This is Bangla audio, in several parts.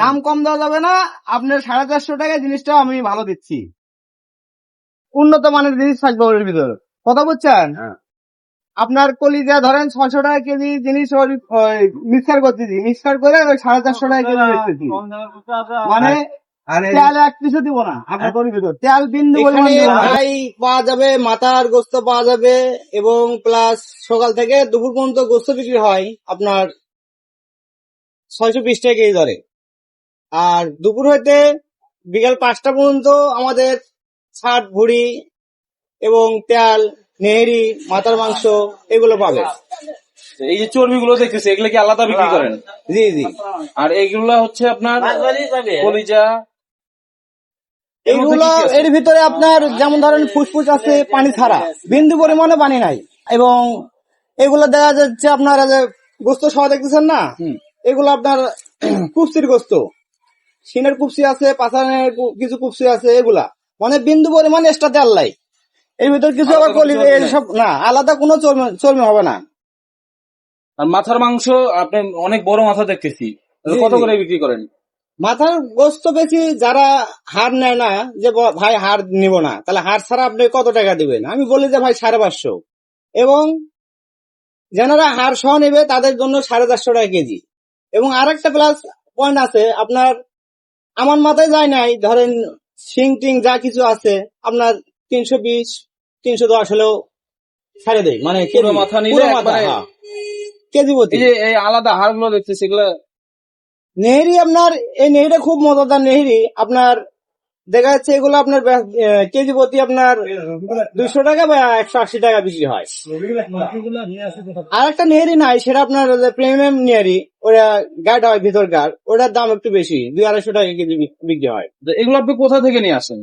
দাম কম দেওয়া যাবে না, আপনার 450 টাকায় জিনিসটা আমি ভালো দিচ্ছি, উন্নত মানের জিনিস থাকবে ওর ভিতরে, কথা বুঝছেন? আপনার কলিজা ধরেন 600 টাকা কেজি জিনিস মিক্সার করতেছি, মিক্সার করে ওই 450 টাকা কেজি বেচতেছি, মানে তেল এক পিছু দিব না আপনার গরুর ভিতর, তেল বিন্দু পরিমাণ দিব না। ভাই পাওয়া যাবে, মাথার গোস্ত পাওয়া যাবে, এবং প্লাস সকাল থেকে দুপুর পর্যন্ত গোস্ত বিক্রি হয় আপনার 620 টাকা কেজি ধরে, আর দুপুর হইতে বিকাল 5টা পর্যন্ত আমাদের ছাট, ভুড়ি এবং তেল, নেহেরি, মাথার মাংস এগুলো পাবে। এই যে চর্বি গুলো দেখতেছি এগুলো কি আলাদা বিক্রি করেন? জি জি। আর এইগুলো হচ্ছে আপনার কলিজা, এইগুলো এর ভিতরে আপনার যেমন ধরেন ফুসফুস আছে, পানি ছাড়া, বিন্দু পরিমাণে পানি নাই, এবং এগুলো দেখা যাচ্ছে আপনার গোস্ত সহ দেখতেছেন না, এগুলো আপনার কুপসির গোস্ত, সিনের কুপসি আছে, পাছানের কিছু কুপসি আছে, এগুলা মানে বিন্দু পরিমাণ এক্সট্রা তেল নাই এর ভিতর কিছু, আবার সব না, আলাদা কোনো চর্বি হবে না। আর মাথার মাংস আপনি অনেক বড় মাথা দেখতেছি, কত করে বিক্রি করেন? মাথার গোস্ত বেশি যারা হাড় নেয় না, যে ভাই হাড় নিব না, তাহলে হাড় ছাড়া আপনি কত টাকা দিবেন, আমি বলি যে ভাই 550, এবং যারা হাড় সহ নেবে তাদের জন্য 450 টাকা কেজি। এবং আরেকটা প্লাস পয়েন্ট আছে, আপনার আমার মাথায় যায় নাই, ধরেন শিং টিং যা কিছু আছে আপনার 320 310 হলেও ছাড়ে দেয়, মানে পুরো মাথা নিলে কেজি প্রতি। এই আলাদা হাড় গুলো দেখতেছি এগুলো নেহেরি, আপনার এই নেহেরিটা খুব মজাদার নেহেরি, আপনার দেখা যাচ্ছে এগুলো আপনার কেজি প্রতি আপনার 200 টাকা বা 180 টাকা বিক্রি হয়। আর একটা নেহেরি নাই, সেটা আপনার প্রিমিয়াম নেহেরি, ওটা গাঢ় হয় ভিতরকার, ওটার দাম একটু বেশি, 200-250 টাকা কেজি বিক্রি হয়। এগুলো আপনি কোথা থেকে নিয়ে আসেন?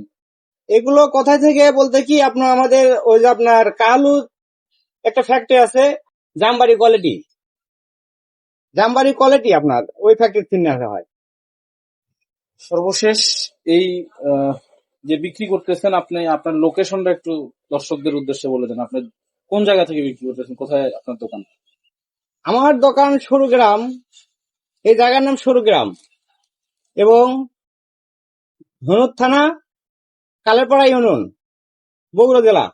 এগুলো কোথায় থেকে বলতে কি, আপনার আমাদের ওই যে আপনার কালু একটা ফ্যাক্টরি আছে, জামবাড়ি কোয়ালিটি আপনার ওই ফ্যাক্টরি থেকে নেওয়া হয়। সর্বশেষ এই যে বিক্রি করতেছেন আপনি, আপনার লোকেশনটা একটু দর্শকদের উদ্দেশ্যে বলে দেন, আপনি কোন জায়গা থেকে বিক্রি করতেছেন, কোথায় আপনার দোকান? আমার দোকান সরুগ্রাম, এই জায়গার নাম সরুগ্রাম, এবং ধনুর থানা, কালেরপাড়া ইউনিয়ন, বগুড়া জেলা।